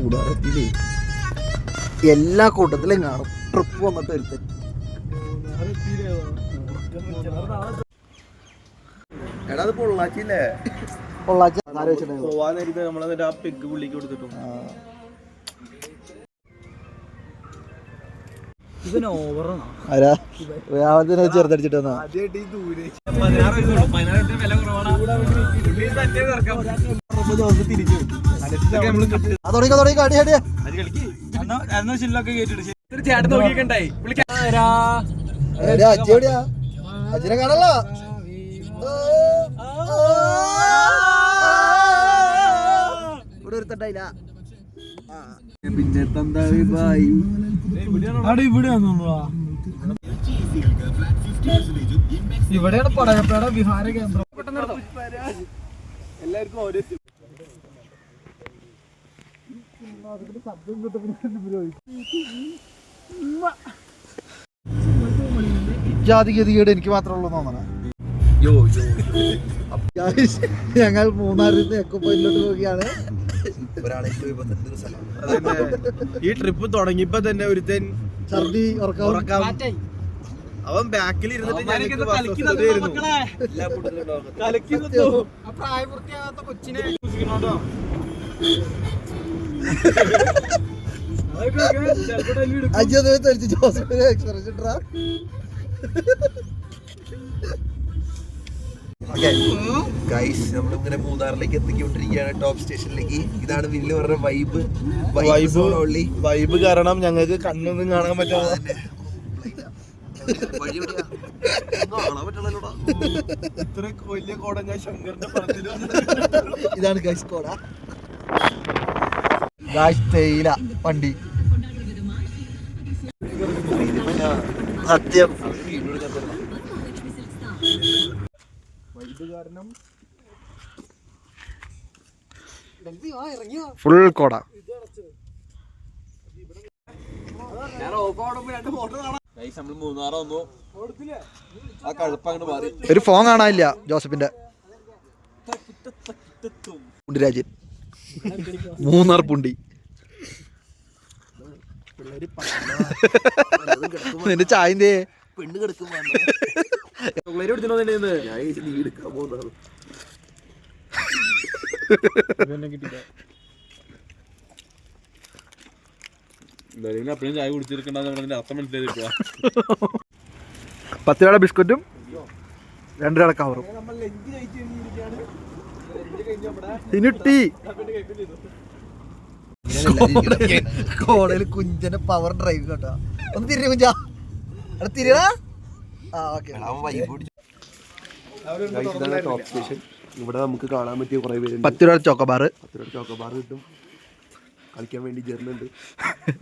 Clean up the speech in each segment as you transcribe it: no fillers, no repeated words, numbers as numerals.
കൂടാരത്തില് എല്ലാ കൂട്ടത്തിലും കാണും ട്രിപ്പ് വന്നിട്ട് ഒരുത്തൻ. എടാ അത് പൊള്ളാച്ചില്ലേ? പൊള്ളാച്ചി പോവാൻ നേരത്തെ നമ്മളെന്നിട്ട് ആ പെഗ് പുള്ളിക്ക് കൊടുത്തിട്ടു. ചെറുതടിച്ചിട്ട് അജിനെ കാണല്ലോ. ഇവിടെ ഒരുത്തണ്ടായില്ല. പിന്നെ ഇവിടെയാണ് പടകപ്പേട വിഹാര കേന്ദ്രം. എല്ലാവർക്കും ഓരോ ജാതിഗതികേട് എനിക്ക് മാത്രമുള്ളൂ തോന്നണ. ഞങ്ങൾ മൂന്നാറിൽ എക്കോ പോയിന്റിലോട്ട് പോവുകയാണ്. ഈ ട്രിപ്പ് തുടങ്ങിയപ്പോ തന്നെ ഒരുത്തൻ ഛർദി ഉറക്കം. അവൻ ബാക്കിൽ ഇരുന്നിട്ട് ജോസഫിനെ എക്സ്പ്രഷൻ നമ്മളിങ്ങനെ മൂന്നാറിലേക്ക് എത്തിക്കൊണ്ടിരിക്കുകയാണ്, ടോപ്പ് സ്റ്റേഷനിലേക്ക്. ഇതാണ് വില്ല് പറഞ്ഞ വൈബ് കാരണം ഞങ്ങൾക്ക് കണ്ണൊന്നും കാണാൻ പറ്റാതെ ഇതാണ് ഗൈസ് കോട. തേയില വണ്ടി സത്യം ഫുൾ കോട. ഒരു ഫോൺ കാണാനില്ല ജോസഫിന്റെ. രാജ്യൻ മൂന്നാർ പുണ്ടി. നിന്റെ ചായന്റെ പെണ്ണ് കിടക്കും. ചായ കുടിച്ചിരിക്കണ്ട അർത്ഥം മനസ്സിലായി. 10 രൂപയുടെ ബിസ്ക്കറ്റും 2 രൂപയുടെ കവറും. ടീ കോടയിൽ കുഞ്ചന്റെ പവർ ഡ്രൈവ് കേട്ടോ. ഒന്ന് തിരിഞ്ഞ കുഞ്ചാ തിരിയടാ. Top station. ഇവിടെ നമുക്ക് കാണാൻ പറ്റിയ കുറെ പേര്. 10 രൂപ ചോക്കോബാർ കിട്ടും. കളിക്കാൻ വേണ്ടി ജെർന്നുണ്ട്.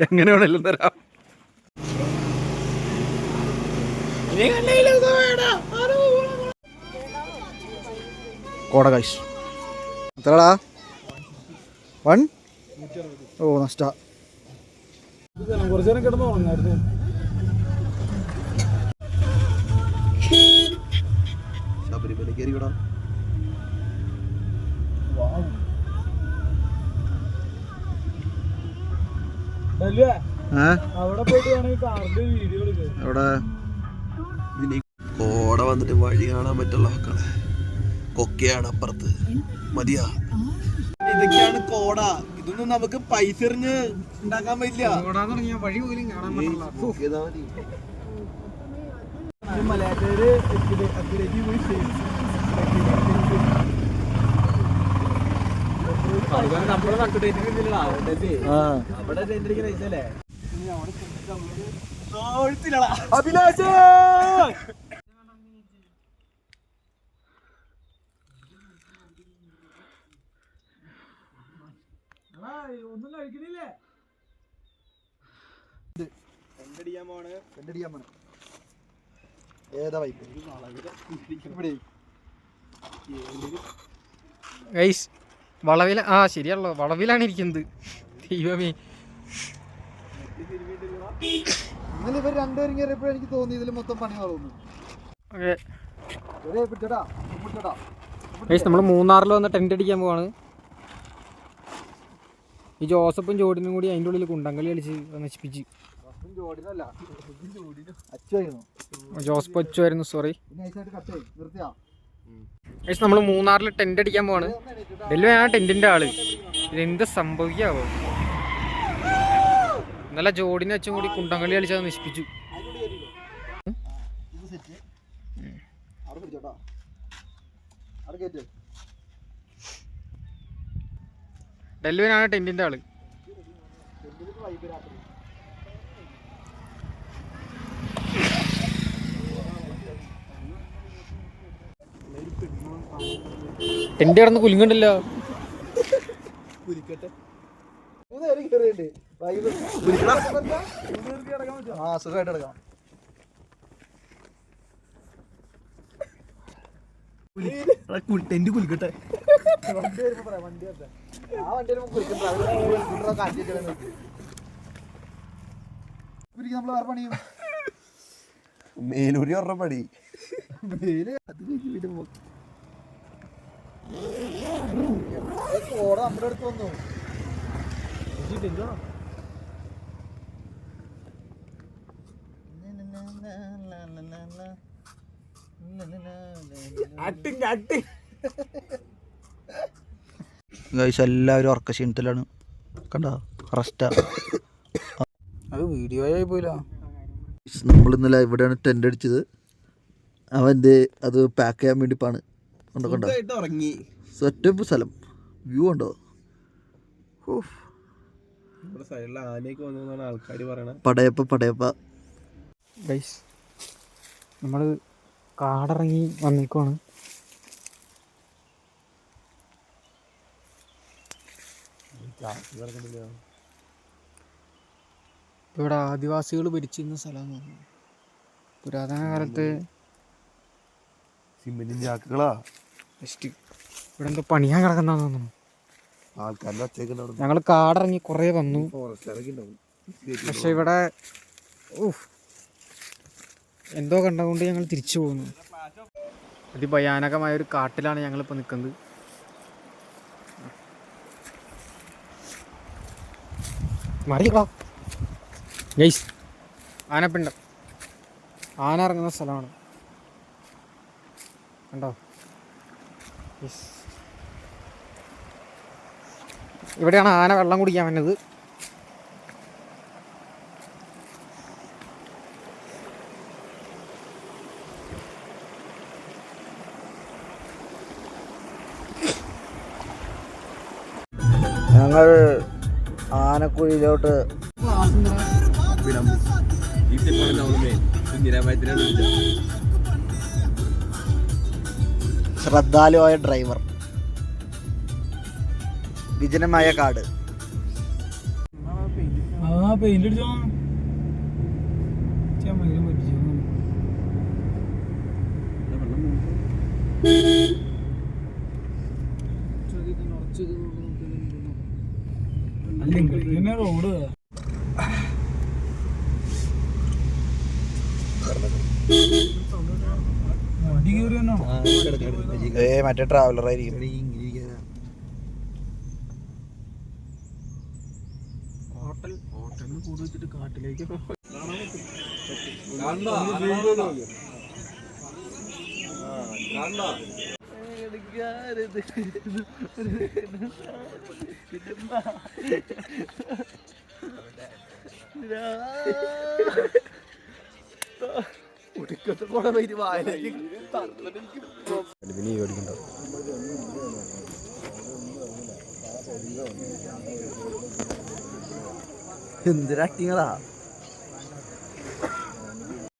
എങ്ങനെ വേണേലും തരാം. കോട ഗൈസ് എത്രടാ? 1 ഓ നഷ്ട. കുറച്ചു നേരം കിടന്ന് ഉറങ്ങായിരുന്നു. ശബരിമല കയറി വിടാം. അവിടെ പോയിട്ട് വേണമെങ്കിൽ കാറിന്റെ വീഡിയോ എടുക്കാം. കോട വന്നിട്ട് വഴി കാണാൻ പറ്റുള്ള മക്കളെ. കൊക്കയാണ് അപ്പുറത്ത്. മതിയാ. ഇതൊക്കെയാണ് കോട. ഇതൊന്നും നമുക്ക് പൈസ എറിഞ്ഞ് ഉണ്ടാക്കാൻ പറ്റില്ല. വഴി പോലും കാണാൻ നമ്മള് അഭിലാഷ് ഒന്നും കഴിക്കണില്ലേ? ഏതാ ഗൈസ് വളവില ശരിയാണല്ലോ, വളവിലാണ് ഇരിക്കുന്നത്. ദൈവമേ, ഇന്നലെ ഇവർ രണ്ടുപേരും കയറിയപ്പോഴും എനിക്ക് തോന്നി ഇതിൽ മൊത്തം പണി വളർന്നു. ഗൈസ് നമ്മൾ മൂന്നാറിൽ വന്ന് ടെന്റ് അടിക്കാൻ പോവാണ്. ഈ ജോസഫും ജോഡിനും കൂടി അതിൻ്റെ ഉള്ളിൽ കുണ്ടംകളി കളിച്ച് നശിപ്പിച്ച്. ജോസഫ് അച്ചുവായിരുന്നു, സോറി. നമ്മൾ മൂന്നാറിൽ ടെന്റ് അടിക്കാൻ പോവാണ്. ഡെല്ലുവാണ് ടെന്റിന്റെ ആള്. ഇതെന്ത് സംഭവിക്കാവോ? ഇന്നലെ ജോഡിനെ വെച്ചും കൂടി കുണ്ടംകളി കളിച്ചത് നശിപ്പിച്ചു. ഡെല്ലുവിനാണ് ടെന്റിന്റെ ആള്. ടെന്റ് കിടന്ന് കുലുങ്ങണ്ടല്ലോ. സുഖമായിട്ട് എടുക്കാം. ടെന്റ് കുലിക്കട്ടെ. വണ്ടി വരുമ്പോ പറയാം. വണ്ടി വരട്ടെ. ആ വണ്ടി വരുമ്പോ കുലിക്കണ്ട. നമ്മള് വേറെ പണിയും മേലൂരി പറഞ്ഞ പണി. ഓട നമ്മുടെ അടുത്ത് വന്നു. എല്ലാവരും ഉറക്കക്ഷീണത്തിലാണ്. കണ്ടോ റെസ്റ്റാ. അത് വീഡിയോ ആയി പോയില്ല. നമ്മൾ ഇന്നലെ ഇവിടെയാണ് ടെൻ്റ് അടിച്ചത്. അവൻ്റെ അത് പാക്ക് ചെയ്യാൻ വേണ്ടി പാണ്. കണ്ടോ കണ്ടോ സെറ്റപ്പ് സ്ഥലം. വ്യൂ ഉണ്ടോ? പടയപ്പ. നമ്മൾ കാടിറങ്ങി വന്നേക്കുവാണ്. ഇവിടെ ആദിവാസികൾ ഭരിച്ചിരുന്ന സ്ഥലമാണ്. പുരാതന കാലത്ത് ഇവിടെ എന്തോ പണിയാൻ കിടക്കുന്നതാന്ന് തോന്നുന്നു. ഞങ്ങൾ കാടിറങ്ങി കുറേ വന്നു. പക്ഷെ ഇവിടെ എന്തോ കണ്ടുകൊണ്ട് ഞങ്ങൾ തിരിച്ചു പോകുന്നു. അതിഭയാനകമായ ഒരു കാട്ടിലാണ് ഞങ്ങളിപ്പോൾ നിൽക്കുന്നത്. മറിയടാ ഗൈസ്, ആനപ്പിണ്ടം. ആന ഇറങ്ങുന്ന സ്ഥലമാണ് കണ്ടോ. ഇവിടെയാണ് ആന വെള്ളം കുടിക്കാൻ വന്നത്. ഞങ്ങൾ ആനക്കുഴിയിലോട്ട് ശ്രദ്ധാലുവായ ഡ്രൈവർ, വിജനമായ കാട്. പെയിന്റ് അടിച്ചോ പറ്റിച്ചു. അല്ലെങ്കിൽ റോഡ് മറ്റേ ട്രാവലർ ആയിരിക്കും. കാട്ടിലേക്ക് എന്തൊരു ആക്ടിങ്ങളാ.